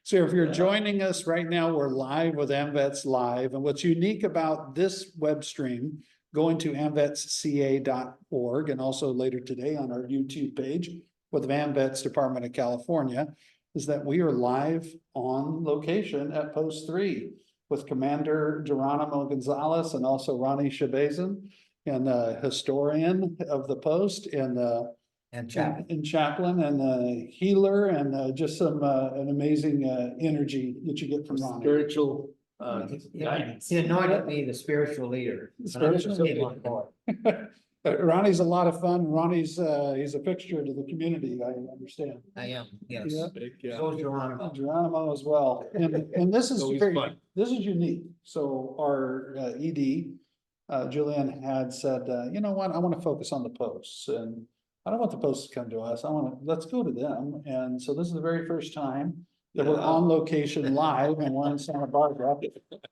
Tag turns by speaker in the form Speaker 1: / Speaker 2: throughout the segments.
Speaker 1: So if you're joining us right now, we're live with Amvets Live. And what's unique about this web stream, going to amvetsca.org and also later today on our YouTube page with Amvets Department of California, is that we are live on location at Post 3 with Commander Geronimo Gonzales and also Ronnie Shahbazian, and historian of the post, and
Speaker 2: Chaplan.
Speaker 1: and Chaplan, and healer, and just some an amazing energy that you get from Ronnie.
Speaker 3: Spiritual,
Speaker 2: He anointed me the spiritual leader.
Speaker 1: Ronnie's a lot of fun. Ronnie's he's a fixture to the community, I understand.
Speaker 2: I am, yes.
Speaker 1: Yeah.
Speaker 2: So is Geronimo.
Speaker 1: Geronimo as well. And this is
Speaker 3: Always
Speaker 1: very,
Speaker 3: fun.
Speaker 1: this is unique. So our ED, Julian had said, you know what, I want to focus on the posts, and I don't want the posts to come to us. I want to, let's go to them. And so this is the very first time that we're on location live, and we're in Santa Barbara.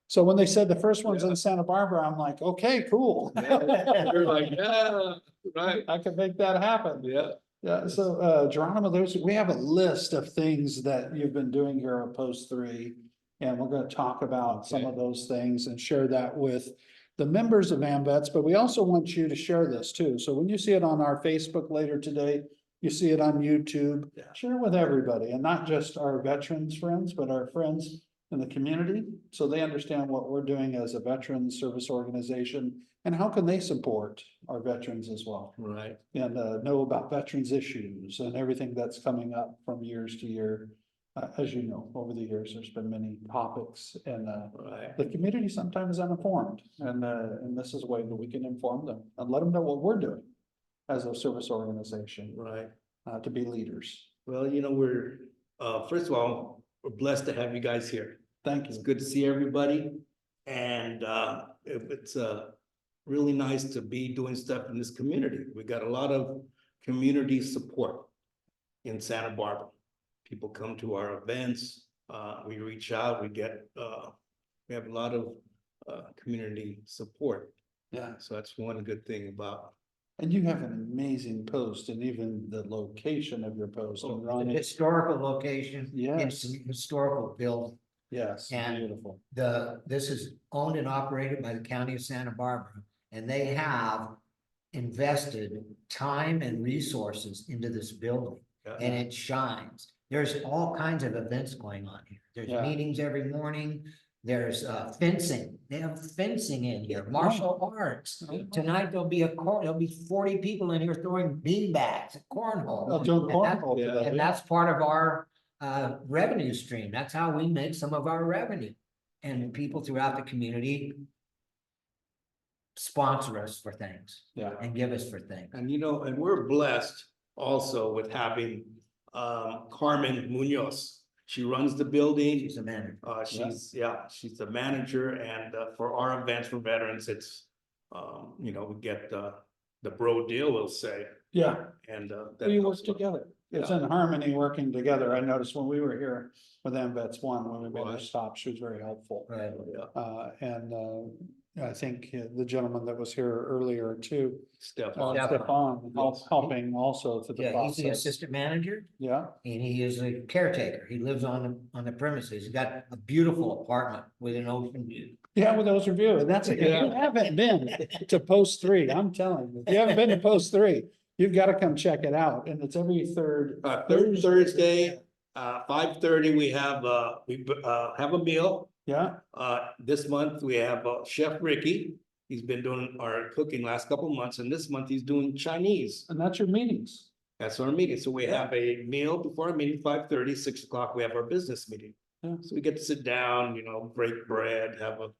Speaker 1: So when they said the first one's in Santa Barbara, I'm like, okay, cool.
Speaker 3: You're like, yeah, right,
Speaker 1: I can make that happen.
Speaker 3: yeah.
Speaker 1: Yeah, so Geronimo, we have a list of things that you've been doing here on Post 3. And we're going to talk about some of those things and share that with the members of Amvets, but we also want you to share this too. So when you see it on our Facebook later today, you see it on YouTube, share with everybody, and not just our veterans friends, but our friends in the community, so they understand what we're doing as a veterans service organization and how can they support our veterans as well.
Speaker 3: Right.
Speaker 1: And know about veterans issues and everything that's coming up from years to year. As you know, over the years, there's been many topics, and
Speaker 3: Right.
Speaker 1: the community sometimes is uninformed, and this is a way that we can inform them and let them know what we're doing as a service organization,
Speaker 3: Right.
Speaker 1: to be leaders.
Speaker 3: Well, you know, we're, first of all, we're blessed to have you guys here.
Speaker 1: Thank
Speaker 3: It's
Speaker 1: you.
Speaker 3: good to see everybody. And it's really nice to be doing stuff in this community. We got a lot of community support in Santa Barbara. People come to our events, we reach out, we have a lot of community support.
Speaker 1: Yeah,
Speaker 3: So that's one good thing about.
Speaker 1: and you have an amazing post, and even the location of your post. And
Speaker 2: An
Speaker 1: Ronnie,
Speaker 2: historical location.
Speaker 1: Yes.
Speaker 2: It's an historical building.
Speaker 1: yes,
Speaker 2: And
Speaker 1: beautiful.
Speaker 2: This is owned and operated by the county of Santa Barbara, and they have invested time and resources into this building, and it shines. There's all kinds of events going on here. There's
Speaker 1: Yeah.
Speaker 2: meetings every morning. There's fencing. They have fencing in here, martial arts. Tonight there'll be there'll be 40 people in here throwing beanbags, cornhole.
Speaker 1: Oh, doing
Speaker 2: And that-
Speaker 1: cornhole today.
Speaker 2: And that's part of our revenue stream. That's how we make some of our revenue. And people throughout the community sponsor us for things
Speaker 1: Yeah,
Speaker 2: and give us for things.
Speaker 3: And you know, and we're blessed also with having Carmen Munoz. She runs the building.
Speaker 2: She's a manager.
Speaker 3: She's the manager, and for our events for veterans, it's you know, we get the bro deal, we'll say,
Speaker 1: yeah.
Speaker 3: and
Speaker 1: We work together. It's
Speaker 3: Yeah.
Speaker 1: in harmony, working together. I noticed when we were here with Amvets 1, when we made our
Speaker 3: Right.
Speaker 1: stop, she was very helpful.
Speaker 2: Right.
Speaker 3: Yeah,
Speaker 1: I think the gentleman that was here earlier too,
Speaker 3: Stefan.
Speaker 1: Stefan,
Speaker 3: Yes.
Speaker 1: helping also through the
Speaker 2: Yeah, he's the
Speaker 1: process.
Speaker 2: assistant manager
Speaker 1: Yeah,
Speaker 2: and he is a caretaker. He lives on the premises. He's got a beautiful apartment with an ocean view.
Speaker 1: yeah, with those review, and that's, if you
Speaker 3: Yeah.
Speaker 1: haven't been to Post 3, I'm telling you, if you haven't been to Post 3, you've got to come check it out, and it's every third.
Speaker 3: Third Thursday, 5:30, we have a meal.
Speaker 1: Yeah,
Speaker 3: This month, we have Chef Ricky. He's been doing our cooking last couple of months, and this month he's doing Chinese.
Speaker 1: and that's your meetings.
Speaker 3: That's our meeting. So we have a meal before our meeting, 5:30, 6 o'clock, we have our business meeting.
Speaker 1: Yeah.
Speaker 3: So we get to sit down, you know, break bread, have a,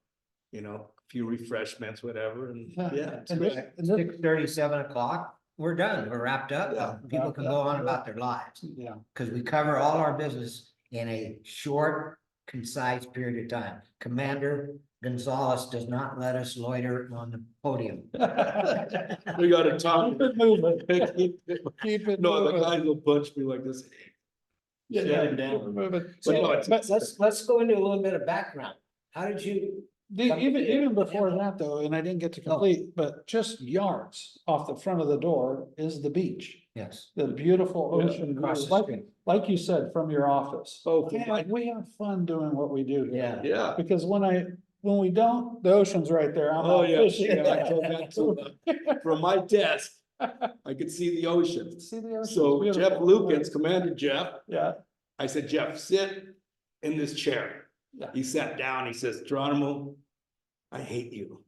Speaker 3: you know, few refreshments, whatever, and yeah. it's
Speaker 1: And
Speaker 3: great.
Speaker 1: this-
Speaker 2: 6:30, 7 o'clock, we're done. We're wrapped up.
Speaker 3: Yeah.
Speaker 2: People can go on about their lives.
Speaker 1: Yeah,
Speaker 2: Because we cover all our business in a short, concise period of time. Commander Gonzales does not let us loiter on the podium.
Speaker 3: We gotta talk.
Speaker 1: keep it moving, keep it
Speaker 3: No, the
Speaker 1: moving.
Speaker 3: guys will punch me like this.
Speaker 1: Yeah,
Speaker 3: Shut
Speaker 1: yeah,
Speaker 3: it down.
Speaker 1: keep it moving.
Speaker 3: But no,
Speaker 1: So,
Speaker 3: it's-
Speaker 1: but
Speaker 2: Let's go into a little bit of background. How did you?
Speaker 1: even before that though, and I didn't get to complete, but just yards off the front of the door is the beach.
Speaker 2: Yes.
Speaker 1: the beautiful
Speaker 3: Yeah,
Speaker 1: ocean
Speaker 2: across
Speaker 1: views,
Speaker 2: the
Speaker 1: like,
Speaker 2: street.
Speaker 1: like you said, from your office.
Speaker 3: Oh,
Speaker 1: We have fun doing what we do here.
Speaker 3: Yeah.
Speaker 1: Because when we don't, the ocean's right there. I'm
Speaker 3: Oh,
Speaker 1: out
Speaker 3: yeah.
Speaker 1: fishing.
Speaker 3: And I told that to, from my desk, I could see the ocean.
Speaker 1: See the ocean.
Speaker 3: So Jeff Lucas, Commander Jeff,
Speaker 1: Yeah.
Speaker 3: I said, Jeff, sit in this chair.
Speaker 1: Yeah.
Speaker 3: He sat down, he says, Geronimo, I hate you.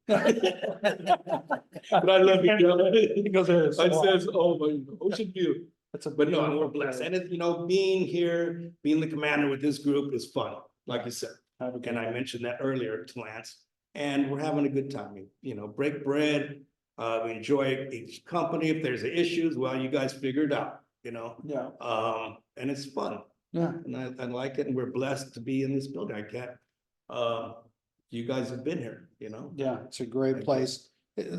Speaker 1: But
Speaker 3: I love you, Jeff.
Speaker 1: Because there's.
Speaker 3: I says, oh, my ocean view.
Speaker 1: It's a
Speaker 3: But no, we're
Speaker 1: beautiful
Speaker 3: blessed.
Speaker 1: place.
Speaker 3: And it, you know, being here, being the commander with this group is fun, like you said.
Speaker 1: Have a good
Speaker 3: And I
Speaker 1: one.
Speaker 3: mentioned that earlier to Lance, and we're having a good time. You know, break bread. We enjoy each company. If there's issues, well, you guys figure it out, you know?
Speaker 1: Yeah,
Speaker 3: And it's fun.
Speaker 1: yeah,
Speaker 3: And I like it, and we're blessed to be in this building. I can't, you guys have been here, you know?
Speaker 1: yeah, it's a great
Speaker 3: Thank you.
Speaker 1: place.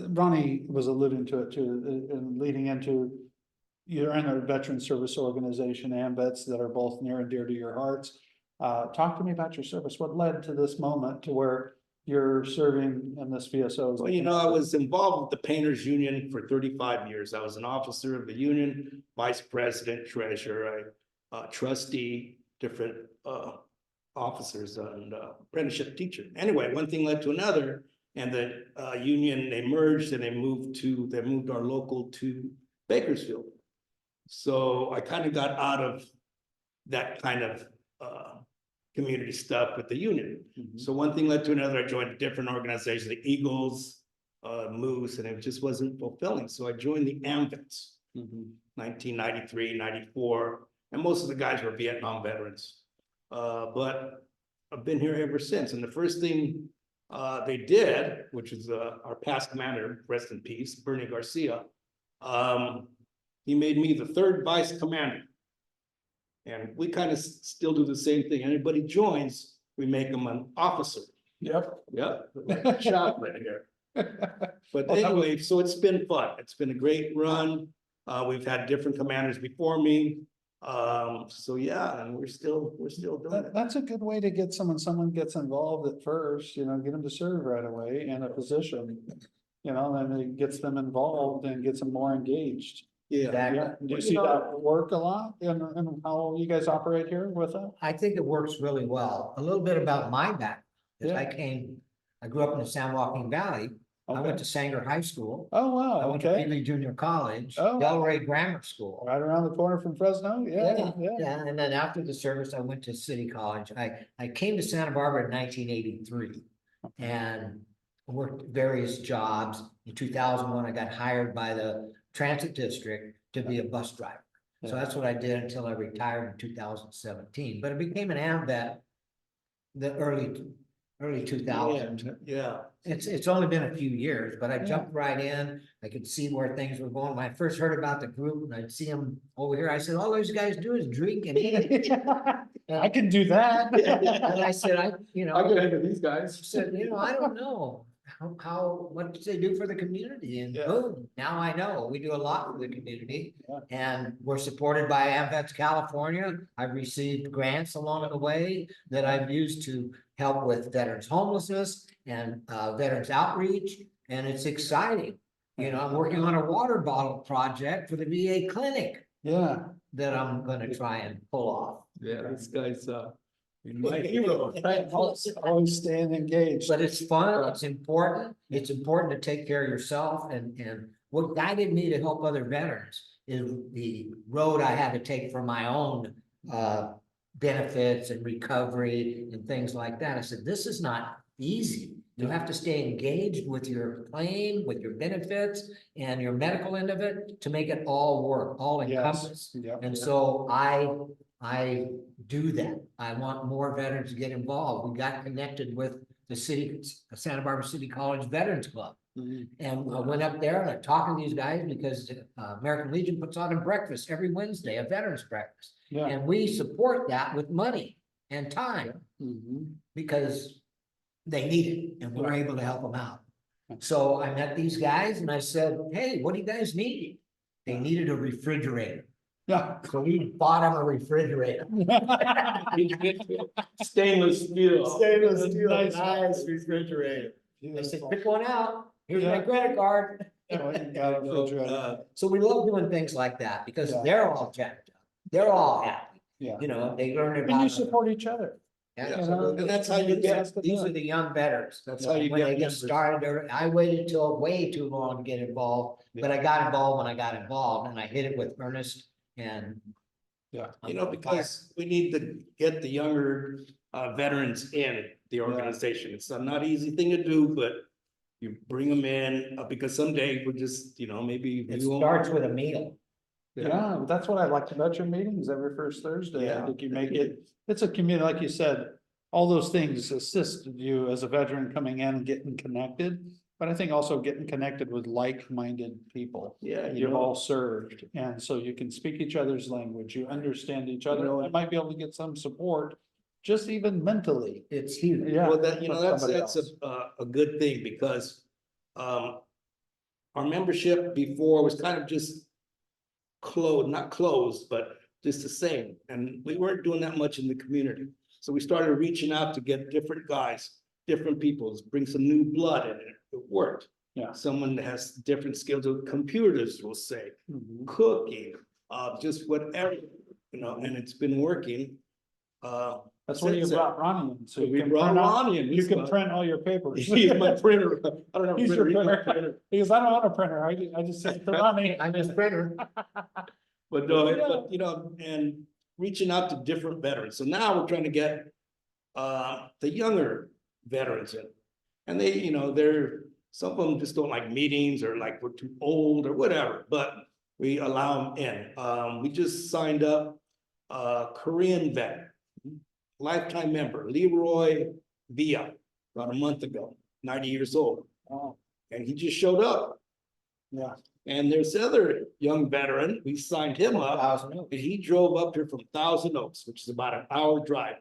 Speaker 1: Ronnie was alluding to it too, and leading into. You're in a veteran service organization, Amvets, that are both near and dear to your hearts. Talk to me about your service. What led to this moment to where you're serving in this VSO?
Speaker 3: Well, you know, I was involved with the Painters Union for 35 years. I was an officer of the union, vice president, treasurer, trustee, different officers and apprenticeship teacher. Anyway, one thing led to another, and the union, they merged and they moved our local to Bakersfield. So I kind of got out of that kind of community stuff with the union.
Speaker 1: Mhm.
Speaker 3: So one thing led to another. I joined a different organization, the Eagles, Moose, and it just wasn't fulfilling. So I joined the Amvets,
Speaker 1: Mhm.
Speaker 3: 1993, 94, and most of the guys were Vietnam veterans. But I've been here ever since. And the first thing they did, which is our past commander, rest in peace, Bernie Garcia, he made me the third vice commander. And we kind of still do the same thing. Anybody joins, we make them an officer.
Speaker 1: Yep.
Speaker 3: Yep, like Chaplan here. But
Speaker 1: Well, that
Speaker 3: anyway, so it's been fun. It's been a great run. We've had different commanders before me. So yeah, and we're still doing it.
Speaker 1: That's a good way to get someone gets involved at first, you know, get them to serve right away in a position. You know, then it gets them involved and gets them more engaged.
Speaker 3: Yeah,
Speaker 2: Exactly.
Speaker 1: Yeah, do you
Speaker 3: Well,
Speaker 1: see
Speaker 3: you know-
Speaker 1: that work a lot in how you guys operate here with it?
Speaker 2: I think it works really well. A little bit about my background. is
Speaker 1: Yeah.
Speaker 2: I grew up in the San Joaquin Valley. I
Speaker 1: Okay.
Speaker 2: went to Sanger High School.
Speaker 1: Oh,
Speaker 2: I
Speaker 1: wow,
Speaker 2: went to
Speaker 1: okay,
Speaker 2: Ely Junior College,
Speaker 1: Oh.
Speaker 2: Delray Grammar School.
Speaker 1: right around the corner from Fresno, yeah, yeah.
Speaker 2: Yeah, and then after the service, I went to City College. I came to Santa Barbara in 1983 and worked various jobs. In 2001, I got hired by the transit district to be a bus driver. So
Speaker 1: Yeah.
Speaker 2: that's what I did until I retired in 2017, but I became an Amvet the early 2000s.
Speaker 3: yeah.
Speaker 2: It's only been a few years, but I jumped right in. I could see where things were going. When I first heard about the group and I'd see them over here, I said, all those guys do is drink and eat.
Speaker 1: I can do that.
Speaker 2: And I said, I
Speaker 3: get into these guys.
Speaker 2: said, I don't know what do they do for the community? And
Speaker 1: Yeah.
Speaker 2: boom, now I know. We do a lot for the community.
Speaker 1: Yeah.
Speaker 2: And we're supported by Amvets California. I've received grants along the way that I've used to help with veterans homelessness and veterans outreach. And it's exciting. I'm working on a water bottle project for the VA clinic
Speaker 1: Yeah,
Speaker 2: that I'm gonna try and pull off.
Speaker 3: Yeah, this guy's my hero.
Speaker 1: right, always staying engaged.
Speaker 2: But it's fun, it's important to take care of yourself and what guided me to help other veterans is the road I had to take for my own benefits and recovery and things like that. I said, this is not easy. You have to stay engaged with your claim, with your benefits and your medical end of it to make it all work, all encompass.
Speaker 1: Yep.
Speaker 2: And so I do that. I want more veterans to get involved. We got connected with the Santa Barbara City College Veterans Club.
Speaker 1: Mhm.
Speaker 2: And I went up there and I talked to these guys because American Legion puts on a breakfast every Wednesday, a veterans breakfast.
Speaker 1: Yeah.
Speaker 2: And we support that with money and time
Speaker 1: Mhm.
Speaker 2: because they need it and we're able to help them out. So I met these guys and I said, hey, what do you guys need? They needed a refrigerator.
Speaker 1: Yeah.
Speaker 2: So we bought them a refrigerator.
Speaker 3: Stainless steel.
Speaker 1: Stainless steel,
Speaker 2: Nice refrigerator. I said, pick one out. Here's my
Speaker 1: Yeah.
Speaker 2: credit card.
Speaker 1: You know, you got a refrigerator.
Speaker 2: So we love doing things like that because
Speaker 1: Yeah.
Speaker 2: they're all jacked up. They're all happy,
Speaker 1: Yeah.
Speaker 2: you know, they learn
Speaker 1: And you
Speaker 2: about.
Speaker 1: support each other.
Speaker 2: Absolutely.
Speaker 3: And that's how you get,
Speaker 2: These are the young veterans.
Speaker 3: that's how you
Speaker 2: When
Speaker 3: get
Speaker 2: they get
Speaker 3: members.
Speaker 2: started, I waited till way too long to get involved, but I got involved when I got involved and I hit it with earnest and.
Speaker 1: Yeah.
Speaker 3: You know, because we need to get the younger veterans in the organization. It's a not easy thing to do, but you bring them in because someday we're just, you know, maybe.
Speaker 2: It
Speaker 3: we won't-
Speaker 2: starts with a meal.
Speaker 1: Yeah, that's what I like about your meetings every first Thursday. I
Speaker 3: Yeah.
Speaker 1: think you make it, it's a community, like you said, all those things assist you as a veteran coming in and getting connected. But I think also getting connected with like-minded people.
Speaker 3: Yeah, you
Speaker 1: You've
Speaker 3: know,
Speaker 1: all served, and so you can speak each other's language, you understand each other,
Speaker 3: know,
Speaker 1: and might be able to get some support, just even mentally.
Speaker 2: It's huge.
Speaker 1: Yeah.
Speaker 3: well, that, you know,
Speaker 1: from
Speaker 3: that's,
Speaker 1: somebody
Speaker 3: that's
Speaker 1: else.
Speaker 3: a good thing because our membership before was kind of just closed, not closed, but just the same. And we weren't doing that much in the community. So we started reaching out to get different guys, different people, bring some new blood in it. It worked.
Speaker 1: Yeah.
Speaker 3: Someone that has different skills with computers, we'll say,
Speaker 1: Mhm.
Speaker 3: cooking, just whatever, you know, and it's been working.
Speaker 1: That's when you
Speaker 3: since then.
Speaker 1: brought Ronnie in, so you
Speaker 3: We
Speaker 1: can
Speaker 3: brought
Speaker 1: print out,
Speaker 3: Ronnie in.
Speaker 1: you can print all your papers.
Speaker 3: He's my printer. I don't have a
Speaker 1: He's your
Speaker 3: printer. He's my
Speaker 1: printer.
Speaker 3: printer.
Speaker 1: Because I don't want a printer, I just sent it to Ronnie.
Speaker 2: I'm his printer.
Speaker 3: But no,
Speaker 1: Yeah.
Speaker 3: but you know, and reaching out to different veterans. So now we're trying to get the younger veterans in. And they, you know, some of them just don't like meetings or like we're too old or whatever, but we allow them in. We just signed up a Korean vet, lifetime member, Leroy Villa, about a month ago, 90 years old.
Speaker 1: Oh,
Speaker 3: And he just showed up.
Speaker 1: yeah,
Speaker 3: And there's the other young veteran, we signed him up.
Speaker 2: 1,000 oaks.
Speaker 3: And he drove up here from Thousand Oaks, which is about an hour drive.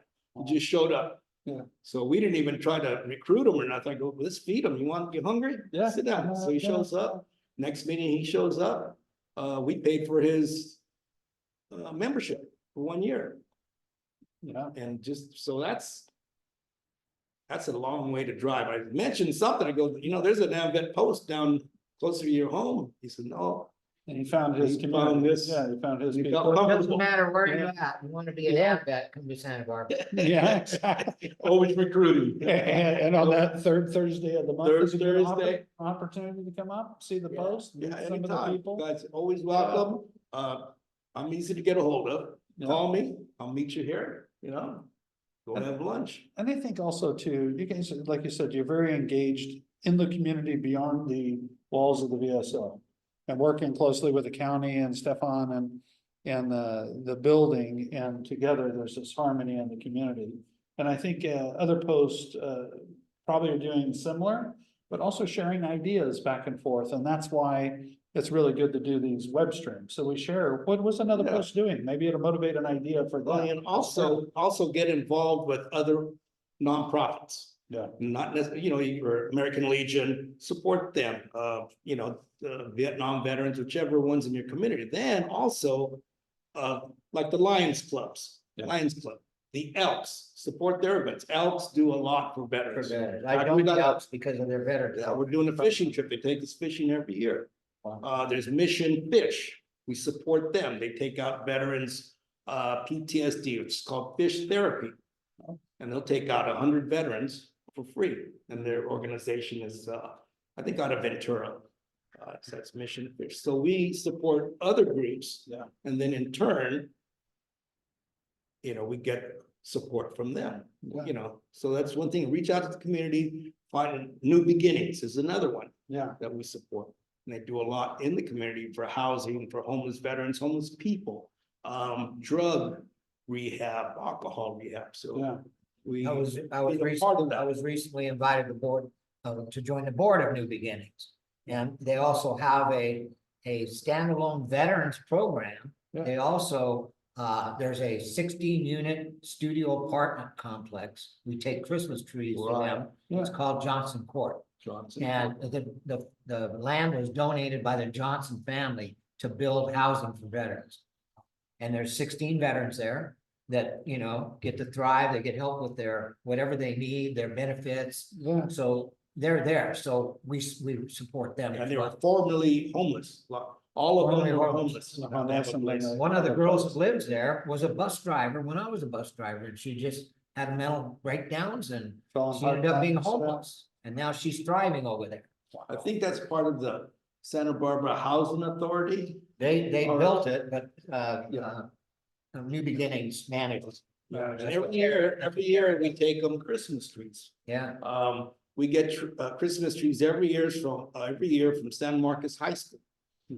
Speaker 3: He just showed up.
Speaker 1: Yeah.
Speaker 3: So we didn't even try to recruit him or nothing. I go, let's feed him. You hungry?
Speaker 1: Yeah.
Speaker 3: Sit down. So he
Speaker 1: Yeah.
Speaker 3: shows up. Next meeting, he shows up. We paid for his membership for 1 year.
Speaker 1: yeah.
Speaker 3: And just, so that's a long way to drive. I mentioned something. I go, you know, there's an Amvet post down closer to your home. He said, no.
Speaker 1: And he found his
Speaker 3: He
Speaker 1: community.
Speaker 3: found this-
Speaker 1: Yeah, he found his
Speaker 3: he
Speaker 1: people.
Speaker 3: felt comfortable.
Speaker 2: Doesn't matter where you're
Speaker 1: Yeah.
Speaker 2: at, you wanna be an
Speaker 1: Yeah.
Speaker 2: Amvet, come to Santa Barbara.
Speaker 1: Yeah, exactly.
Speaker 3: Always recruiting.
Speaker 1: And on that third Thursday of the month.
Speaker 3: Third
Speaker 1: is a good
Speaker 3: Thursday.
Speaker 1: Opportunity to come up, see the
Speaker 3: Yeah.
Speaker 1: post, meet
Speaker 3: Yeah,
Speaker 1: some of the
Speaker 3: anytime.
Speaker 1: people.
Speaker 3: Guys, always welcome. I'm easy to get a hold of.
Speaker 1: Yeah.
Speaker 3: Call me. I'll meet you here, you know. Go have lunch.
Speaker 1: And I think also too, you guys, like you said, you're very engaged in the community beyond the walls of the VSO. And working closely with the county and Stefan and the building, and together there's this harmony in the community. And I think other posts probably are doing similar, but also sharing ideas back and forth, and that's why it's really good to do these web streams. So we share, what was another
Speaker 3: Yeah.
Speaker 1: post doing? Maybe it'll motivate an idea for
Speaker 3: Well,
Speaker 1: them.
Speaker 3: and also get involved with other nonprofits.
Speaker 1: Yeah.
Speaker 3: Not necessarily, you know, your American Legion, support them, you know, the Vietnam veterans, whichever ones in your community. Then also, like the Lions Clubs,
Speaker 1: Yeah.
Speaker 3: Lions Club, the Elks, support their events. Elks do a lot for
Speaker 2: For
Speaker 3: veterans.
Speaker 2: veterans.
Speaker 3: Like,
Speaker 2: I
Speaker 3: we
Speaker 2: don't
Speaker 3: got a-
Speaker 2: Elks because of their veterans.
Speaker 3: Yeah, we're doing a fishing trip. They take us fishing every year.
Speaker 1: Wow.
Speaker 3: There's Mission Fish. We support them. They take out veterans, PTSD, which is called fish therapy. And they'll take out 100 veterans for free. And their organization is, I think out of Ventura. So that's Mission Fish. So we support other groups.
Speaker 1: Yeah.
Speaker 3: And then in turn, you know, we get support from them,
Speaker 1: Yeah.
Speaker 3: you know. So that's one thing. Reach out to the community, find new beginnings is another one
Speaker 1: Yeah,
Speaker 3: that we support. And they do a lot in the community for housing, for homeless veterans, homeless people, drug rehab, alcohol rehab. So
Speaker 1: yeah.
Speaker 3: we.
Speaker 2: I was
Speaker 3: Being a part of
Speaker 2: recently,
Speaker 3: that.
Speaker 2: I was recently invited to join the board of New Beginnings. And they also have a standalone veterans program.
Speaker 1: Yeah.
Speaker 2: They also, there's a 16-unit studio apartment complex. We take Christmas trees for them. It's
Speaker 1: Yeah.
Speaker 2: called Johnson Court.
Speaker 1: Johnson.
Speaker 2: And the land was donated by the Johnson family to build housing for veterans. And there's 16 veterans there that, you know, get to thrive, they get help with their, whatever they need, their benefits.
Speaker 1: Yeah,
Speaker 2: So they're there, so we support them.
Speaker 3: And
Speaker 2: as
Speaker 3: they were
Speaker 2: well.
Speaker 3: formerly homeless. All of
Speaker 2: Formerly
Speaker 3: them were
Speaker 2: homeless.
Speaker 3: homeless. Now they have a place.
Speaker 2: One of the girls that lives there was a bus driver when I was a bus driver, and she just had mental breakdowns and she ended up being homeless. And now she's thriving over there.
Speaker 3: I think that's part of the Santa Barbara Housing Authority.
Speaker 2: They
Speaker 3: Or-
Speaker 2: built it, but New Beginnings managed.
Speaker 3: And every year we take them Christmas trees.
Speaker 2: Yeah,
Speaker 3: We get Christmas trees every year from San Marcos High School.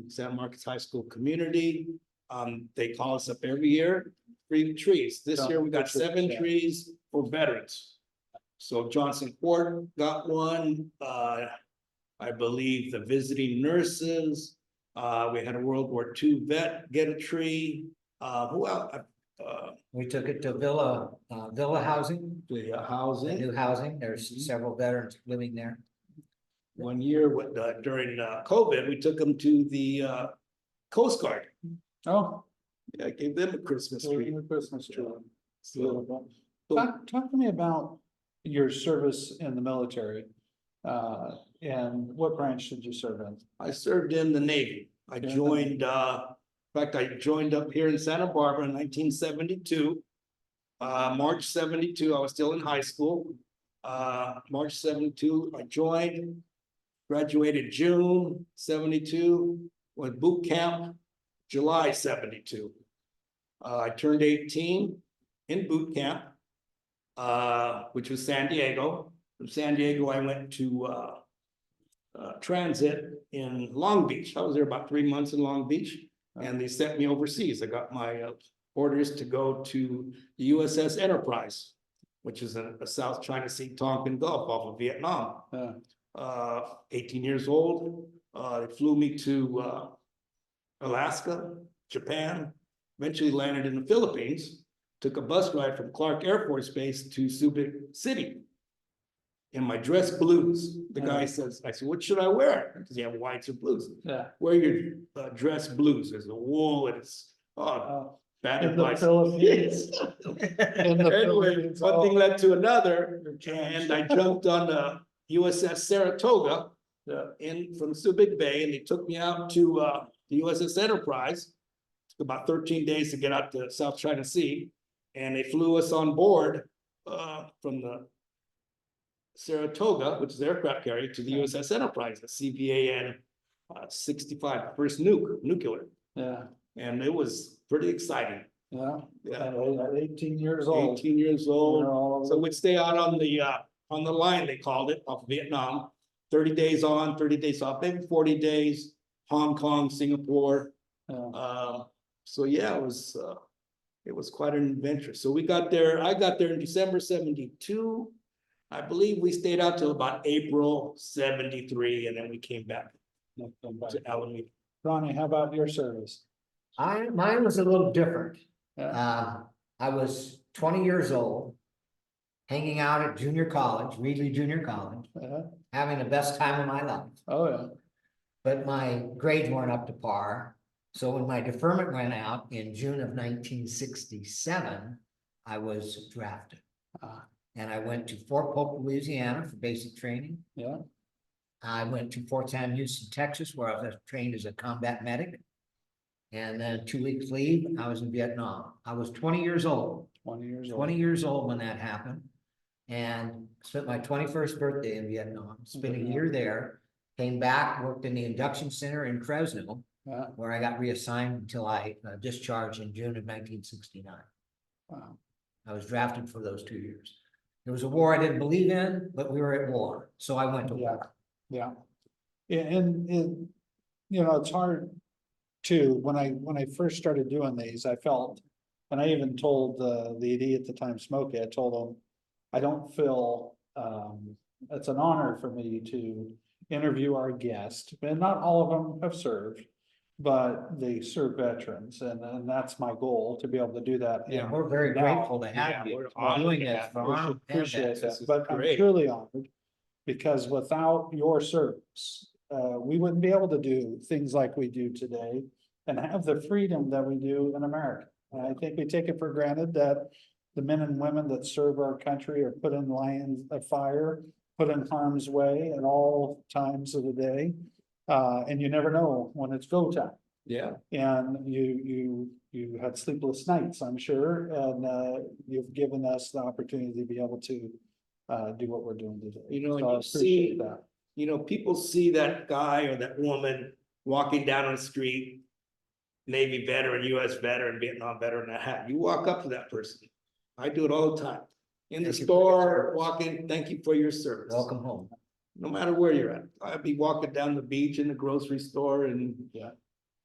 Speaker 3: San Marcos High School community. They call us up every year, bring trees. This year we got 7 trees for veterans. So Johnson Court got one, I believe the visiting nurses. We had a World War II vet get a tree. Who else?
Speaker 2: we took it to Villa Housing,
Speaker 3: The
Speaker 2: the
Speaker 3: housing.
Speaker 2: new housing. There's several veterans living there.
Speaker 3: One year during COVID, we took them to the Coast Guard.
Speaker 1: Oh.
Speaker 3: Yeah, I gave them a Christmas tree.
Speaker 1: Christmas tree.
Speaker 3: So,
Speaker 1: Beautiful. Talk to me about your service in the military. And what branch did you serve in?
Speaker 3: I served in the Navy. I joined, in fact, I joined up here in Santa Barbara in 1972. March 72, I was still in high school. March 72, I joined, graduated June 72, went boot camp, July 72. I turned 18 in boot camp, which was San Diego. From San Diego, I went to transit in Long Beach. I was there about 3 months in Long Beach, and they sent me overseas. I got my orders to go to the USS Enterprise, which is a South China Sea Tonkin Gulf off of Vietnam. 18 years old, they flew me to Alaska, Japan, eventually landed in the Philippines, took a bus ride from Clark Air Force Base to Subic City. In my dress blues, the guy says, I said, what should I wear? Because you have whites or blues.
Speaker 1: Yeah.
Speaker 3: Wear your dress blues. There's a wool and it's bad
Speaker 1: In the
Speaker 3: advice.
Speaker 1: Philippines. In the
Speaker 3: Anyway,
Speaker 1: Philippines.
Speaker 3: one thing led to another,
Speaker 1: You're
Speaker 3: and I jumped on the USS Saratoga in from Subic Bay, and they took me out to the USS Enterprise. Took about 13 days to get out to South China Sea, and they flew us on board from the Saratoga, which is the aircraft carrier, to the USS Enterprise, the CVAN 65, first nuclear.
Speaker 1: Yeah,
Speaker 3: And it was pretty exciting.
Speaker 1: yeah.
Speaker 3: Yeah.
Speaker 1: At 18 years old.
Speaker 3: 18 years
Speaker 1: You're
Speaker 3: old.
Speaker 1: all
Speaker 3: So
Speaker 1: over.
Speaker 3: we'd stay out on the line, they called it, off Vietnam. 30 days on, 30 days off, maybe 40 days, Hong Kong, Singapore.
Speaker 1: Yeah.
Speaker 3: So yeah, it was quite an adventure. So I got there in December 72. I believe we stayed out till about April 73, and then we came back to Alameda.
Speaker 1: Ronnie, how about your service?
Speaker 2: Mine was a little different.
Speaker 1: Yeah.
Speaker 2: I was 20 years old, hanging out at junior college, Reedley Junior College,
Speaker 1: Yeah.
Speaker 2: having the best time of my life.
Speaker 1: Oh, yeah.
Speaker 2: But my grades weren't up to par. So when my deferment ran out in June of 1967, I was drafted. And I went to Fort Polk, Louisiana for basic training.
Speaker 1: Yeah.
Speaker 2: I went to Fort Sam Houston, Texas, where I was trained as a combat medic. And then 2 weeks leave, I was in Vietnam. I was 20 years old.
Speaker 1: 20 years old.
Speaker 2: 20 years old when that happened. And spent my 21st birthday in Vietnam, spent a year there, came back, worked in the induction center in Fresno,
Speaker 1: Yeah.
Speaker 2: where I got reassigned until I discharged in June of 1969.
Speaker 1: Wow.
Speaker 2: I was drafted for those 2 years. There was a war I didn't believe in, but we were at war, so I went to war.
Speaker 1: Yeah. And it's hard too, when I first started doing these, I felt, and I even told the AD at the time, Smokey, I told him, I don't feel, it's an honor for me to interview our guest, and not all of them have served, but they serve veterans, and that's my goal, to be able to do that.
Speaker 2: Yeah, we're very
Speaker 1: Now,
Speaker 2: grateful to have
Speaker 3: yeah,
Speaker 2: you
Speaker 3: we're
Speaker 2: for
Speaker 3: honored
Speaker 2: doing
Speaker 3: to
Speaker 2: this
Speaker 3: have
Speaker 2: for
Speaker 3: you.
Speaker 2: our
Speaker 1: Appreciate
Speaker 2: Amvets.
Speaker 3: This
Speaker 1: that,
Speaker 3: is
Speaker 1: but I'm
Speaker 3: great.
Speaker 1: truly honored, because without your service, we wouldn't be able to do things like we do today and have the freedom that we do in America. And I think we take it for granted that the men and women that serve our country are put in lines of fire put in harm's way at all times of the day. And you never know when it's go time.
Speaker 3: Yeah.
Speaker 1: And you had sleepless nights, I'm sure, and you've given us the opportunity to be able to do what we're doing today.
Speaker 3: You know,
Speaker 1: So I
Speaker 3: and you see,
Speaker 1: appreciate that.
Speaker 3: you know, people see that guy or that woman walking down the street, Navy veteran, US veteran, Vietnam veteran, a hat. You walk up to that person. I do it all the time. In the
Speaker 2: Thank you for your
Speaker 3: store,
Speaker 2: service.
Speaker 3: walking, thank you for your service.
Speaker 2: Welcome home.
Speaker 3: No matter where you're at. I'd be walking down the beach in the grocery store and.
Speaker 1: Yeah.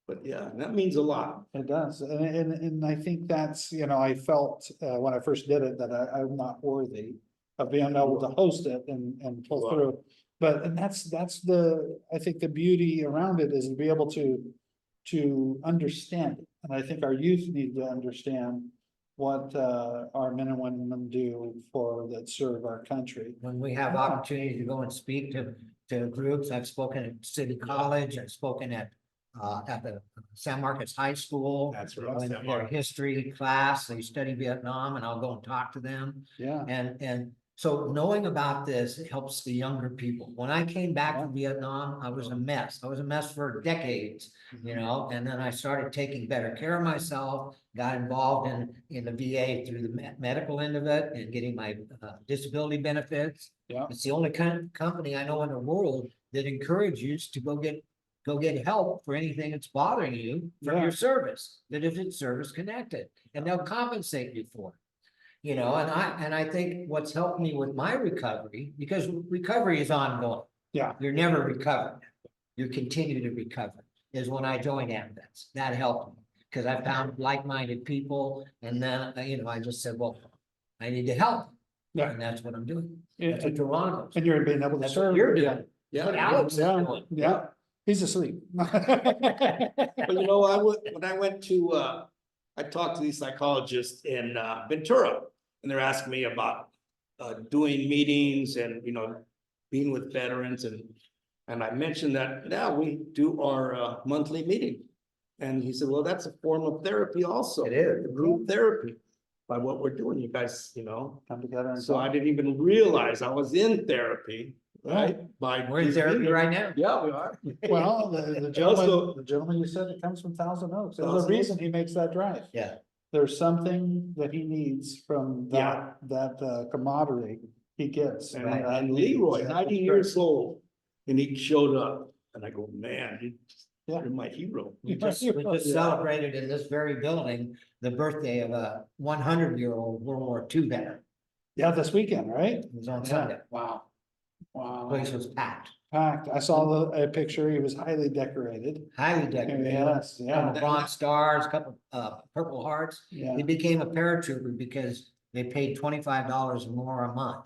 Speaker 3: But yeah, that means a lot.
Speaker 1: It does, and I think that's, you know, I felt, when I first did it, that I'm not worthy of being able to host it and pull through. But, and that's the, I think the beauty around it is to be able to understand it. And I think our youth need to understand what, our men and women do that serve our country.
Speaker 2: When we have opportunity to go and speak to groups, I've spoken at City College, I've spoken at the San Marcos High School.
Speaker 3: That's right,
Speaker 2: In
Speaker 3: San
Speaker 2: their
Speaker 3: Marcos.
Speaker 2: history class, they study Vietnam, and I'll go and talk to them.
Speaker 1: Yeah,
Speaker 2: And so knowing about this helps the younger people. When I came back from Vietnam, I was a mess. I was a mess for decades, you know, and then I started taking better care of myself, got involved in the VA through the medical end of it and getting my disability benefits.
Speaker 1: Yeah.
Speaker 2: It's the only company I know in the world that encourages you to go get help for anything that's bothering you from
Speaker 1: Yeah.
Speaker 2: your service, that if it's service connected, and they'll compensate you for it. You know, and I think what's helped me with my recovery, because recovery is ongoing.
Speaker 1: Yeah.
Speaker 2: You're never recovered. You continue to recover, is when I joined Amvets. That helped me, because I found like-minded people, and then, you know, I just said, well, I need to help.
Speaker 1: Yeah.
Speaker 2: And that's what I'm doing.
Speaker 1: and,
Speaker 2: That's what Geronimo's.
Speaker 1: and you're being able to
Speaker 2: That's
Speaker 1: serve.
Speaker 2: what you're doing.
Speaker 3: Yeah.
Speaker 2: What Alex is
Speaker 1: Yeah,
Speaker 2: doing.
Speaker 1: yeah, he's asleep.
Speaker 3: But you know, when I went to, I talked to these psychologists in Ventura, and they're asking me about doing meetings and, you know, being with veterans, and I mentioned that, yeah, we do our monthly meeting. And he said, well, that's a form of therapy also.
Speaker 2: It is.
Speaker 3: Group therapy, by what we're doing, you guys, you know.
Speaker 1: Come together and
Speaker 3: So I
Speaker 1: talk.
Speaker 3: didn't even realize I was in therapy, right? By
Speaker 2: We're in
Speaker 3: these
Speaker 2: therapy
Speaker 3: meetings.
Speaker 2: right now.
Speaker 3: Yeah, we are.
Speaker 1: Well, the
Speaker 3: Also-
Speaker 1: gentleman you said, it comes from Thousand Oaks. There's a
Speaker 3: Thousand
Speaker 1: reason he makes that drive.
Speaker 2: Yeah.
Speaker 1: There's something that he needs from
Speaker 3: Yeah.
Speaker 1: that camaraderie he gets.
Speaker 3: And,
Speaker 2: Right.
Speaker 3: and Leroy, 90 years old, and he showed up, and I go, man, you're my hero.
Speaker 2: We just
Speaker 1: Yeah.
Speaker 2: celebrated in this very building, the birthday of a 100-year-old World War II veteran.
Speaker 1: Yeah, this weekend, right?
Speaker 2: It was on
Speaker 1: Yeah.
Speaker 2: Sunday.
Speaker 1: Wow. Wow.
Speaker 2: Place was packed,
Speaker 1: Packed. I saw a picture. He was highly decorated.
Speaker 2: highly decorated.
Speaker 1: Yes, yeah,
Speaker 2: Couple bronze stars, couple purple hearts.
Speaker 1: yeah.
Speaker 2: He became a paratrooper because they paid $25 more a month.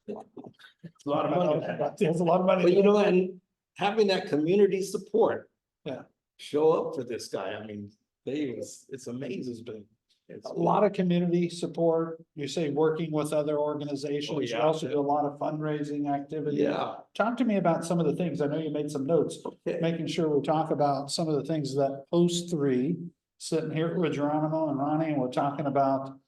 Speaker 3: It's a lot of money.
Speaker 1: There's a lot of money.
Speaker 3: But you know, and having that community support.
Speaker 1: Yeah.
Speaker 3: Show up for this guy, I mean, it's amazing.
Speaker 1: A lot of community support. You say working with other organizations. You
Speaker 3: yeah.
Speaker 1: also do a lot of fundraising activity.
Speaker 3: Yeah.
Speaker 1: Talk to me about some of the things. I know you made some notes,
Speaker 3: Okay.
Speaker 1: making sure we talk about some of the things that post three, sitting here with Geronimo and Ronnie, and we're talking about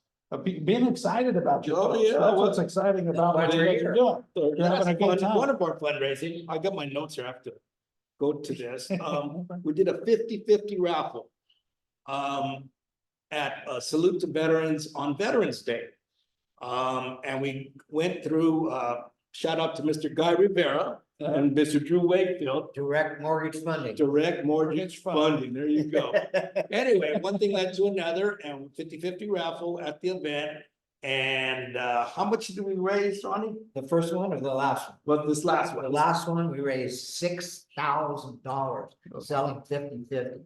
Speaker 1: being excited about your
Speaker 3: Oh,
Speaker 1: post.
Speaker 3: yeah.
Speaker 1: That's what's exciting about what you guys are doing. You're having a good time.
Speaker 3: One of our fundraising, I got my notes here, I have to go to this. We did a 50-50 raffle. At Salute to Veterans on Veterans Day. And we went through, shout out to Mr. Guy Rivera and Mr. Drew Wakefield,
Speaker 2: Direct mortgage funding.
Speaker 3: direct mortgage funding, there you go. Anyway, one thing led to another, and 50-50 raffle at the event. And how much did we raise, Ronnie?
Speaker 2: The first one or the last one?
Speaker 3: Well, this last
Speaker 2: The
Speaker 3: one.
Speaker 2: last one, we raised $6,000 selling 50-50.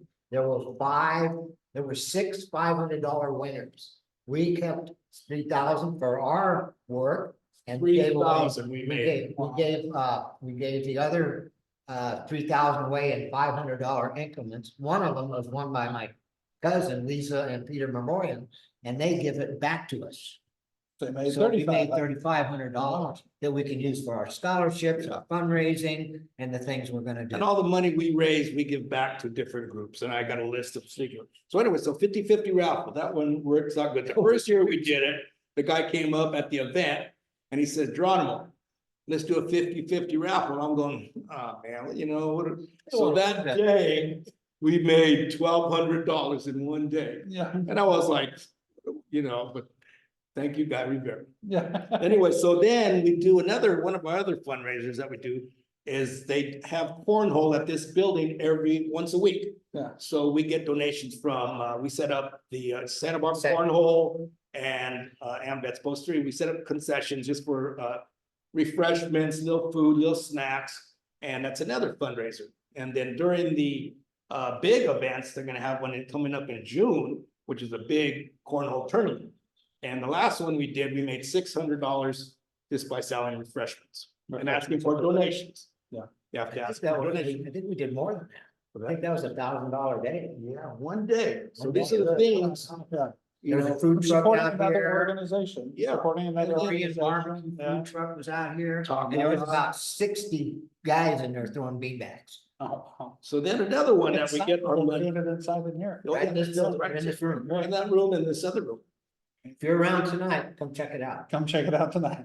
Speaker 2: There were six $500 winners. We kept 3,000 for our work and we gave away.
Speaker 3: 3,000 we made.
Speaker 2: We gave the other 3,000 away in $500 increments. One of them was won by my cousin Lisa and Peter Memorial, and they give it back to us.
Speaker 1: They made
Speaker 2: So we made
Speaker 1: $3,500.
Speaker 2: $3,500 that we can use for our scholarships, our fundraising, and the things we're gonna do.
Speaker 3: And all the money we raise, we give back to different groups, and I got a list of secret. So anyway, so 50-50 raffle, that one works out good. The first year we did it, the guy came up at the event and he said, Geronimo, let's do a 50-50 raffle. I'm going, oh man, you know, what? So that day, we made $1,200 in one day.
Speaker 1: Yeah,
Speaker 3: And I was like, you know, but thank you, Guy Rivera.
Speaker 1: yeah.
Speaker 3: Anyway, so then we do one of our other fundraisers that we do is they have cornhole at this building once a week.
Speaker 1: Yeah.
Speaker 3: So we get donations from, we set up the Santa Barbara
Speaker 2: Set.
Speaker 3: Cornhole and Amvets Post 3. We set up concessions just for refreshments, little food, little snacks, and that's another fundraiser. And then during the big events, they're gonna have one coming up in June, which is a big cornhole tournament. And the last one we did, we made $600 just by selling refreshments and asking for donations.
Speaker 1: Yeah.
Speaker 3: You have to
Speaker 2: I
Speaker 3: ask
Speaker 2: think
Speaker 3: for
Speaker 2: that was-
Speaker 3: donations.
Speaker 2: I think we did more than that. I think that was $1,000 day.
Speaker 3: Yeah, one day. So
Speaker 2: One
Speaker 3: these
Speaker 2: day.
Speaker 3: are the things,
Speaker 1: Yeah.
Speaker 3: you
Speaker 2: There's a
Speaker 3: know,
Speaker 2: food truck
Speaker 1: Supporting
Speaker 2: out
Speaker 1: another
Speaker 2: here.
Speaker 1: organization.
Speaker 3: Yeah.
Speaker 1: Supporting another
Speaker 2: Korean barbecue
Speaker 1: organization. Yeah.
Speaker 2: food truck was out here.
Speaker 3: Talking
Speaker 2: And there was
Speaker 3: about-
Speaker 2: about 60 guys in there throwing beanbags.
Speaker 1: Oh,
Speaker 3: so then another one that we
Speaker 1: Inside,
Speaker 3: get
Speaker 1: we're
Speaker 3: from
Speaker 1: doing it inside in here.
Speaker 3: Oh,
Speaker 2: Right
Speaker 3: yeah,
Speaker 2: in this
Speaker 3: this
Speaker 2: building,
Speaker 3: right
Speaker 2: right in this room.
Speaker 3: in that room and this other room.
Speaker 2: If you're around tonight, come check it out.
Speaker 1: Come check it out tonight.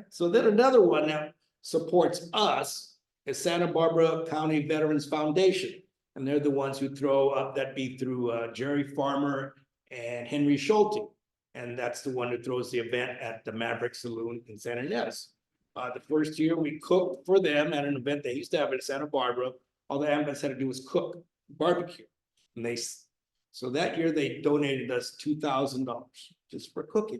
Speaker 3: So then another one that supports us is Santa Barbara County Veterans Foundation. And they're the ones who throw up, that'd be through Jerry Farmer and Henry Schulte. And that's the one who throws the event at the Maverick Saloon in Santa Ynez. The first year we cooked for them at an event they used to have in Santa Barbara. All the Amvets had to do was cook, barbecue. And so that year they donated us $2,000 just for cooking.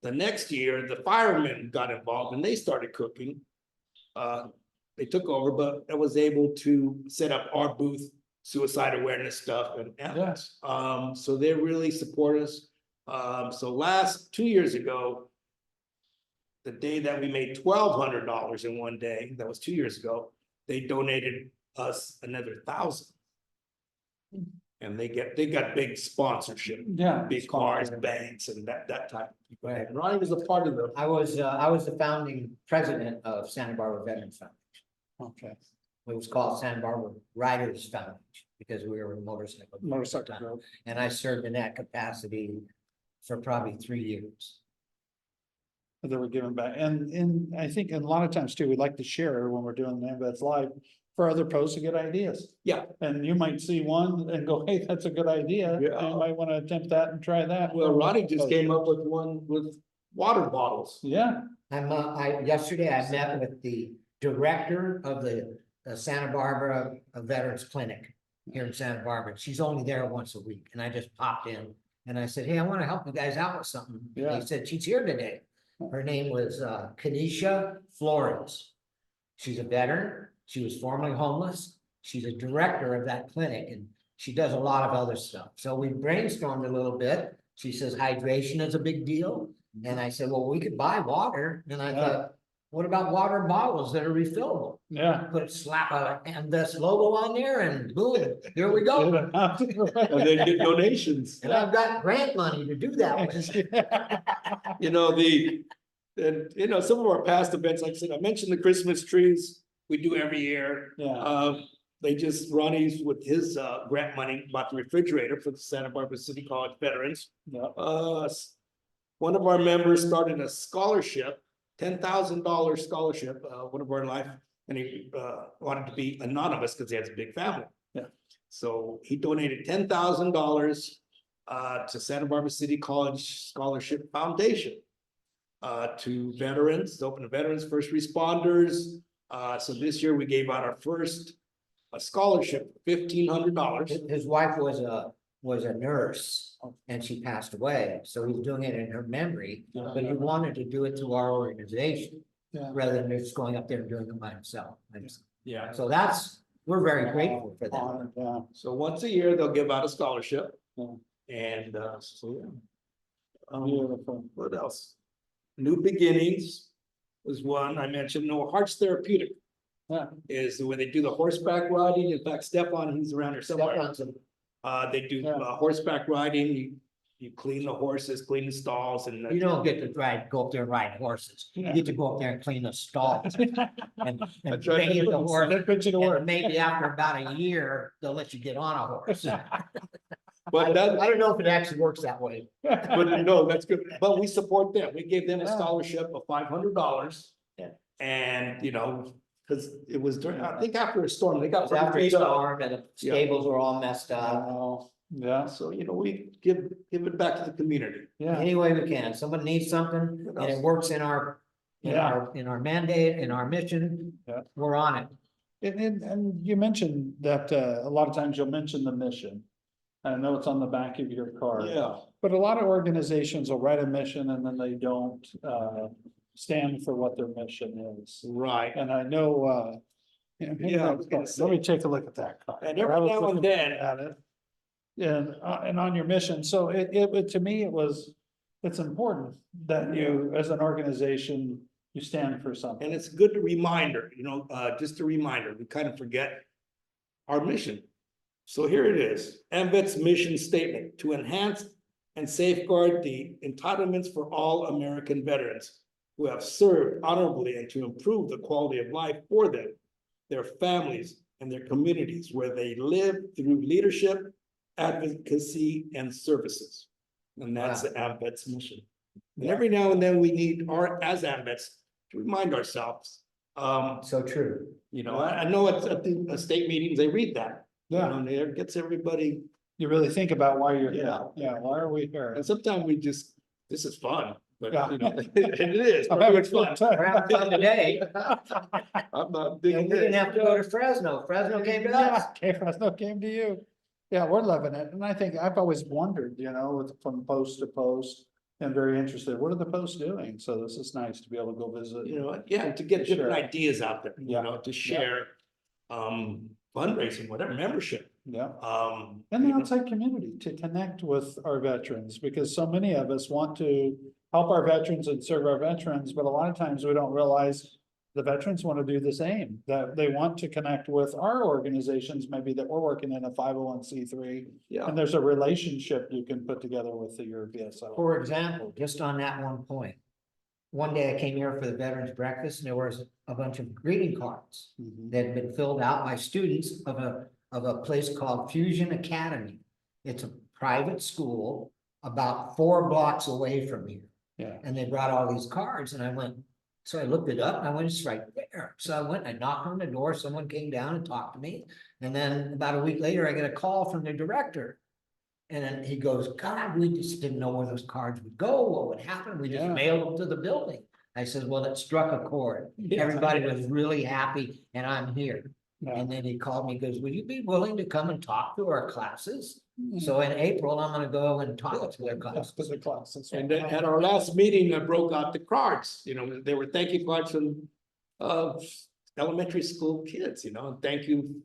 Speaker 3: The next year, the firemen got involved and they started cooking. They took over, but I was able to set up our booth, suicide awareness stuff and.
Speaker 1: Yes.
Speaker 3: So they really support us. So 2 years ago, the day that we made $1,200 in one day, that was 2 years ago, they donated us another 1,000. And they got big sponsorship,
Speaker 1: Yeah.
Speaker 3: big cars, banks and that type.
Speaker 2: Right.
Speaker 3: And Ronnie was a part of the.
Speaker 2: I was the founding president of Santa Barbara Veterans Foundation.
Speaker 1: Okay.
Speaker 2: It was called Santa Barbara Riders Foundation because we were a motorcycle. group at the
Speaker 1: Motorcycle
Speaker 2: time.
Speaker 1: group.
Speaker 2: And I served in that capacity for probably 3 years.
Speaker 1: That we're giving back. And I think a lot of times too, we like to share when we're doing the Amvets Live for other posts to get ideas.
Speaker 3: Yeah.
Speaker 1: And you might see one and go, hey, that's a good idea.
Speaker 3: Yeah.
Speaker 1: You might want to attempt that and try that.
Speaker 3: Well, Ronnie just came up with one with water bottles.
Speaker 1: Yeah,
Speaker 2: Yesterday I met with the director of the Santa Barbara Veterans Clinic here in Santa Barbara. She's only there once a week and I just popped in and I said, hey, I want to help you guys out with something.
Speaker 1: Yeah.
Speaker 2: They said, she's here today. Her name was Kanisha Flores. She's a veteran. She was formerly homeless. She's a director of that clinic and she does a lot of other stuff. So we brainstormed a little bit. She says hydration is a big deal. And I said, well, we could buy water. And I
Speaker 1: Yeah.
Speaker 2: thought, what about water bottles that are refillable?
Speaker 1: yeah.
Speaker 2: Slap a Amvets logo on there and boom, here we go.
Speaker 3: And then get donations.
Speaker 2: And I've got grant money to do that with.
Speaker 3: You know, some of our past events, like I said, I mentioned the Christmas trees we do every year.
Speaker 1: Yeah,
Speaker 3: Ronnie's with his grant money bought the refrigerator for the Santa Barbara City College veterans.
Speaker 1: yeah.
Speaker 3: One of our members started a scholarship, $10,000 scholarship, one of our life, and he wanted to be anonymous because he has a big family.
Speaker 1: Yeah.
Speaker 3: So he donated $10,000 to Santa Barbara City College Scholarship Foundation to veterans, open to veterans, first responders. So this year we gave out our first scholarship, $1,500.
Speaker 2: His wife was a nurse and she passed away. So he's doing it in her memory, but he wanted to do it through our organization
Speaker 1: Yeah.
Speaker 2: rather than just going up there and doing it by himself. And
Speaker 3: Yeah.
Speaker 2: so we're very grateful for that.
Speaker 1: Yeah.
Speaker 3: So once a year, they'll give out a scholarship.
Speaker 1: Yeah.
Speaker 3: And so, yeah.
Speaker 1: Beautiful.
Speaker 3: What else? New Beginnings was one I mentioned. No, Hearts Therapeutic
Speaker 1: Yeah.
Speaker 3: is where they do the horseback riding. In fact, Stephon, he's around here somewhere. They do
Speaker 1: Yeah.
Speaker 3: horseback riding. You clean the horses, clean the stalls and.
Speaker 2: You don't get to go up there and ride horses. You get to go up there and clean the stalls and
Speaker 3: That's right.
Speaker 2: bathe the horse.
Speaker 1: That puts you to work.
Speaker 2: And maybe after about a year, they'll let you get on a horse.
Speaker 3: But that,
Speaker 2: I don't know if it actually works that way.
Speaker 3: but no, that's good. But we support them. We gave them a
Speaker 1: Yeah.
Speaker 3: scholarship of $500.
Speaker 2: Yeah.
Speaker 3: And, because it was during, I think after a storm, they
Speaker 2: It
Speaker 3: got.
Speaker 2: was after a
Speaker 3: beat up.
Speaker 2: storm and the stables were all messed up.
Speaker 1: Oh, yeah,
Speaker 3: So, we give it back to the community.
Speaker 1: yeah.
Speaker 2: Any way we can. Someone needs something and it works in our,
Speaker 1: Yeah.
Speaker 2: in our mandate, in our mission.
Speaker 1: Yeah.
Speaker 2: We're on it.
Speaker 1: And you mentioned that, a lot of times you'll mention the mission. I know it's on the back of your card.
Speaker 3: Yeah.
Speaker 1: But a lot of organizations will write a mission and then they don't, stand for what their mission is.
Speaker 3: Right.
Speaker 1: And I know,
Speaker 3: Yeah, I was gonna
Speaker 1: let me take a look at that card.
Speaker 3: And every
Speaker 1: I was
Speaker 3: now and
Speaker 1: looking
Speaker 3: then-
Speaker 1: At it. And on your mission, so to me, it's important that you, as an organization, you stand for something.
Speaker 3: And it's a good reminder, just a reminder, we kind of forget our mission. So here it is, Amvets mission statement: to enhance and safeguard the entitlements for all American veterans who have served honorably, and to improve the quality of life for them, their families, and their communities where they live through leadership, advocacy, and services. And that's the Amvets mission. And every now and then we need as Amvets to remind ourselves.
Speaker 2: So true.
Speaker 3: I know at the state meetings, they read that.
Speaker 1: Yeah,
Speaker 3: And it gets everybody,
Speaker 1: you really think about why you're,
Speaker 3: Yeah.
Speaker 1: why are we here?
Speaker 3: and sometimes this is fun, but
Speaker 1: Yeah.
Speaker 3: and it is.
Speaker 1: I'm having
Speaker 3: It's fun.
Speaker 1: fun.
Speaker 2: We're having fun today.
Speaker 3: I'm not
Speaker 2: And
Speaker 3: digging
Speaker 2: we didn't
Speaker 3: it.
Speaker 2: have to go to Fresno. Fresno came to us.
Speaker 1: Yeah, Fresno came to you. Yeah, we're loving it. And I think I've always wondered, from post to post and very interested, what are the posts doing? So this is nice to be able to go visit.
Speaker 3: And to get
Speaker 1: Sure.
Speaker 3: different ideas out there,
Speaker 1: Yeah.
Speaker 3: to share, fundraising, whatever, membership.
Speaker 1: Yeah.
Speaker 3: you
Speaker 1: And the
Speaker 3: know.
Speaker 1: outside community to connect with our veterans, because so many of us want to help our veterans and serve our veterans, but a lot of times we don't realize the veterans want to do the same, that they want to connect with our organizations, maybe that we're working in a 501c3,
Speaker 3: Yeah,
Speaker 1: and there's a relationship you can put together with your VSO.
Speaker 2: For example, just on that one point. One day I came here for the Veterans Breakfast and there was a bunch of greeting cards
Speaker 1: Mhm.
Speaker 2: that had been filled out by students of a place called Fusion Academy. It's a private school about 4 blocks away from here.
Speaker 1: Yeah,
Speaker 2: And they brought all these cards and I went, so I looked it up and I went, it's right there. So I went and I knocked on the door, someone came down and talked to me. And then about a week later, I get a call from the director. And then he goes, God, we just didn't know where those cards would go, what would happen, we just
Speaker 1: Yeah.
Speaker 2: mailed them to the building. I said, well, it struck a chord,
Speaker 1: Yeah.
Speaker 2: everybody was really happy and I'm here.
Speaker 1: yeah.
Speaker 2: And then he called me, goes, will you be willing to come and talk to our classes?
Speaker 1: Mhm.
Speaker 2: So in April, I'm gonna go and talk to their
Speaker 1: Yeah,
Speaker 2: classes.
Speaker 1: to the classes.
Speaker 3: and then at our last meeting, I broke out the cards, they were thank you cards from, elementary school kids, and thank you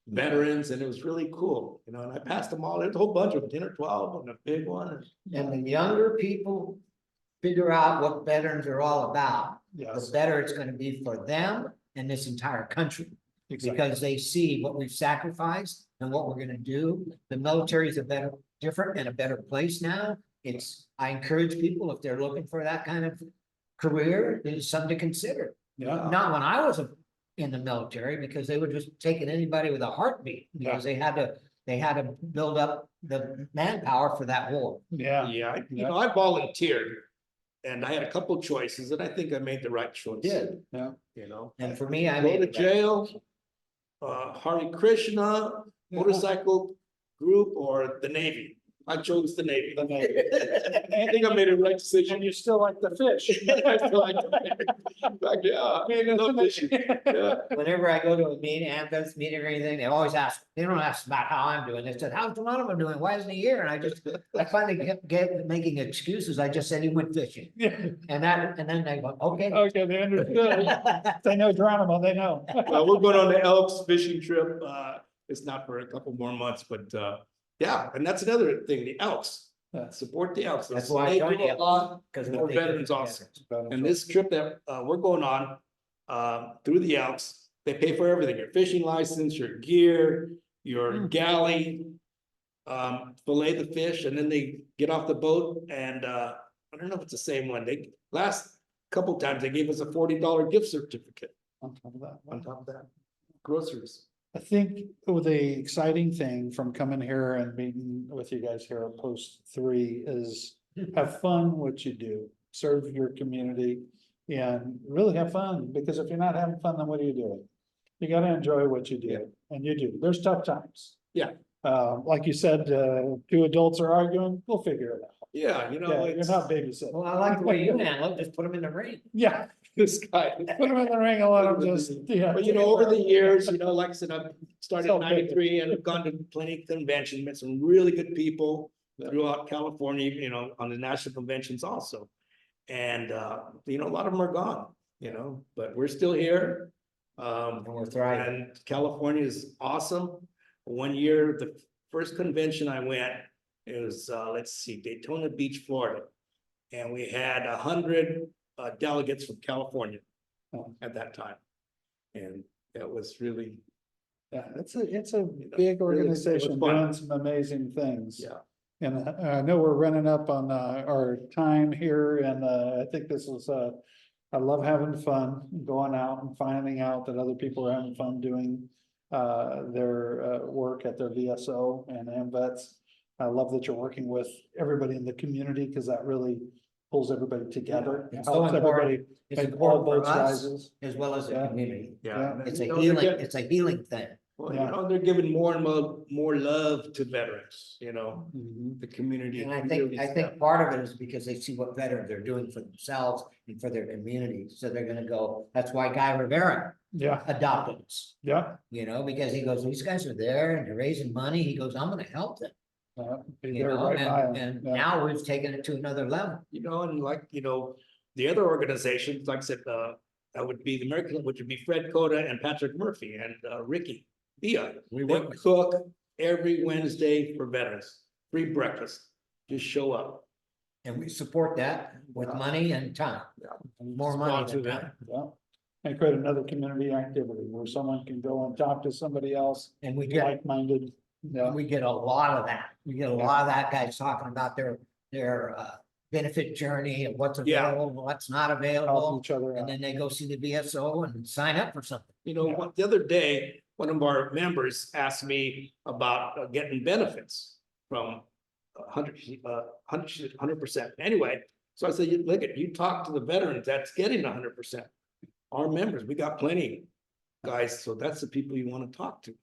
Speaker 3: veterans, and it was really cool, and I passed them all, there's a whole bunch of them, 10 or 12, and a big one.
Speaker 2: And the younger people figure out what veterans are all about, the
Speaker 1: Yes,
Speaker 2: better it's gonna be for them and this entire country.
Speaker 1: exactly.
Speaker 2: Because they see what we've sacrificed and what we're gonna do. The military is a better, different and a better place now. I encourage people, if they're looking for that kind of career, it's something to consider.
Speaker 1: Yeah,
Speaker 2: Not when I was in the military, because they were just taking anybody with a heartbeat, because they had to build up the manpower for that war.
Speaker 1: yeah,
Speaker 3: Yeah,
Speaker 1: Yeah.
Speaker 3: I volunteered, and I had a couple choices, and I think I made the right choice.
Speaker 2: Did.
Speaker 1: yeah.
Speaker 2: And for me, I
Speaker 3: Go
Speaker 2: made
Speaker 3: to
Speaker 2: it.
Speaker 3: jail, Hare Krishna, motorcycle group, or the Navy. I chose the Navy.
Speaker 1: The Navy.
Speaker 3: I think I made a right decision.
Speaker 1: And you still like the fish.
Speaker 3: I feel like- Yeah, I love fishing. Yeah.
Speaker 2: Whenever I go to a meeting, Amvets meeting or anything, they always ask, they don't ask about how I'm doing. They said, how's Geronimo doing? Why isn't he here? And I finally kept making excuses. I just said he went fishing.
Speaker 1: Yeah,
Speaker 2: And then they go, okay.
Speaker 1: okay, they understood. They know Geronimo, they know.
Speaker 3: We're going on the Elks fishing trip. It's not for a couple more months, but yeah, and that's another thing, the Elks.
Speaker 1: Yeah.
Speaker 3: Support the Elks.
Speaker 2: That's why I
Speaker 3: They
Speaker 2: joined
Speaker 3: do a
Speaker 2: the
Speaker 3: lot
Speaker 2: Because
Speaker 3: for veterans also. And this trip that we're going on through the Alps, they pay for everything, your fishing license, your gear, your galley. Fillet the fish, and then they get off the boat, and I don't know if it's the same one. They last couple times they gave us a $40 gift certificate
Speaker 1: On top of that.
Speaker 3: on top of that. Groceries.
Speaker 1: I think the exciting thing from coming here and meeting with you guys here at Post 3 is have fun what you do, serve your community and really have fun, because if you're not having fun, then what are you doing? You gotta enjoy what you
Speaker 3: Yeah.
Speaker 1: do, and you do. There's tough times.
Speaker 3: Yeah.
Speaker 1: Like you said, two adults are arguing, we'll figure it out.
Speaker 3: Yeah, you know,
Speaker 1: Yeah, you're
Speaker 3: it's
Speaker 1: not babysitting.
Speaker 2: Well, I like the way you handle it, just put them in the ring.
Speaker 1: Yeah,
Speaker 3: this guy.
Speaker 1: put them in the ring and let them just, yeah.
Speaker 3: But you know, over the years, you know, like I said, I've started in
Speaker 1: So big.
Speaker 3: '93 and I've gone to plenty of conventions, met some really good people throughout California, you know, on the national conventions also. And, you know, a lot of them are gone, you know, but we're still here.
Speaker 2: And we're thriving.
Speaker 3: And California is awesome. One year, the first convention I went, it was, let's see, Daytona Beach, Florida. And we had 100 delegates from California at that time. And that was really,
Speaker 1: Yeah, it's a big
Speaker 3: it was
Speaker 1: organization
Speaker 3: fun.
Speaker 1: doing some amazing things.
Speaker 3: yeah.
Speaker 1: And I know we're running up on our time here, and I think this is I love having fun, going out and finding out that other people are having fun doing their work at their VSO and Amvets. I love that you're working with everybody in the community, because that really pulls everybody together.
Speaker 2: It's
Speaker 1: Helps
Speaker 2: so important.
Speaker 1: everybody
Speaker 2: It's
Speaker 1: make all
Speaker 2: important for
Speaker 1: boats
Speaker 2: us
Speaker 1: rises.
Speaker 2: as well as the
Speaker 1: Yeah.
Speaker 2: community.
Speaker 3: Yeah.
Speaker 2: It's
Speaker 3: You
Speaker 2: a
Speaker 3: know, they're
Speaker 2: healing thing.
Speaker 3: Well,
Speaker 1: Yeah.
Speaker 3: you know, they're giving more and more love to veterans, you know,
Speaker 1: Mhm.
Speaker 3: the community.
Speaker 2: And I
Speaker 3: really
Speaker 2: think
Speaker 3: stepped-
Speaker 2: part of it is because they see what veterans they're doing for themselves and for their community. So they're gonna go, that's why Guy Rivera
Speaker 1: Yeah,
Speaker 2: adopted us,
Speaker 1: yeah.
Speaker 2: you know, because he goes, these guys are there and they're raising money. He goes, I'm gonna help them.
Speaker 1: Be
Speaker 2: You
Speaker 1: there
Speaker 2: know,
Speaker 1: right by 'em.
Speaker 2: and
Speaker 1: Yeah.
Speaker 2: now we've taken it to another level.
Speaker 3: You know, and like, you know, the other organizations, like I said, that would be the American, which would be Fred Coda and Patrick Murphy and Ricky Villa.
Speaker 2: We
Speaker 3: They
Speaker 2: work with,
Speaker 3: cook every Wednesday for veterans, free breakfast, just show up.
Speaker 2: and we support that with money and time. More money
Speaker 3: Sponsor
Speaker 2: than
Speaker 3: that.
Speaker 2: time.
Speaker 1: Yeah, and create another community activity where someone can go and talk to somebody else
Speaker 2: And we get,
Speaker 1: like-minded. Yeah,
Speaker 2: we get a lot of that. We get a lot of that, guys talking about their benefit journey and what's
Speaker 3: Yeah.
Speaker 2: available, what's not
Speaker 1: help
Speaker 2: available.
Speaker 1: each other
Speaker 2: And
Speaker 1: out.
Speaker 2: then they go see the VSO and sign up for something.
Speaker 3: You know, the other day, one of our members asked me about getting benefits from 100%. Anyway, so I said, look at, you talk to the veterans that's getting 100%. Our members, we got plenty, guys, so that's the people you want to talk to.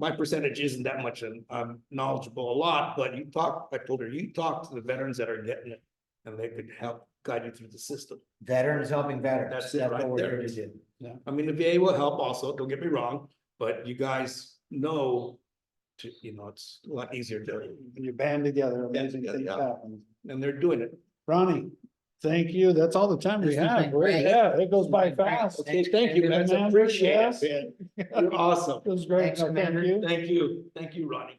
Speaker 3: My percentage isn't that much, and I'm knowledgeable a lot, but I told her, you talk to the veterans that are getting it, and they could help guide you through the system.
Speaker 2: Veterans helping veterans.
Speaker 3: That's it
Speaker 2: That's
Speaker 3: right
Speaker 2: what we're
Speaker 3: there.
Speaker 2: here to do.
Speaker 3: I mean, the VA will help also, don't get me wrong, but you guys know, you know, it's a lot easier to,
Speaker 1: When you band together, amazing
Speaker 3: Yeah,
Speaker 1: things
Speaker 3: yeah.
Speaker 1: happen.
Speaker 3: and they're doing it.
Speaker 1: Ronnie, thank you. That's all the time we
Speaker 2: This has
Speaker 1: have.
Speaker 2: been great.
Speaker 1: Yeah, it goes by fast.
Speaker 3: Okay, thank you, man. I
Speaker 1: Commander,
Speaker 3: appreciate
Speaker 1: yes.
Speaker 3: it, man. You're awesome.
Speaker 1: It was great.
Speaker 2: Thanks,
Speaker 1: No, thank
Speaker 2: Commander.
Speaker 1: you.
Speaker 3: Thank you, Ronnie.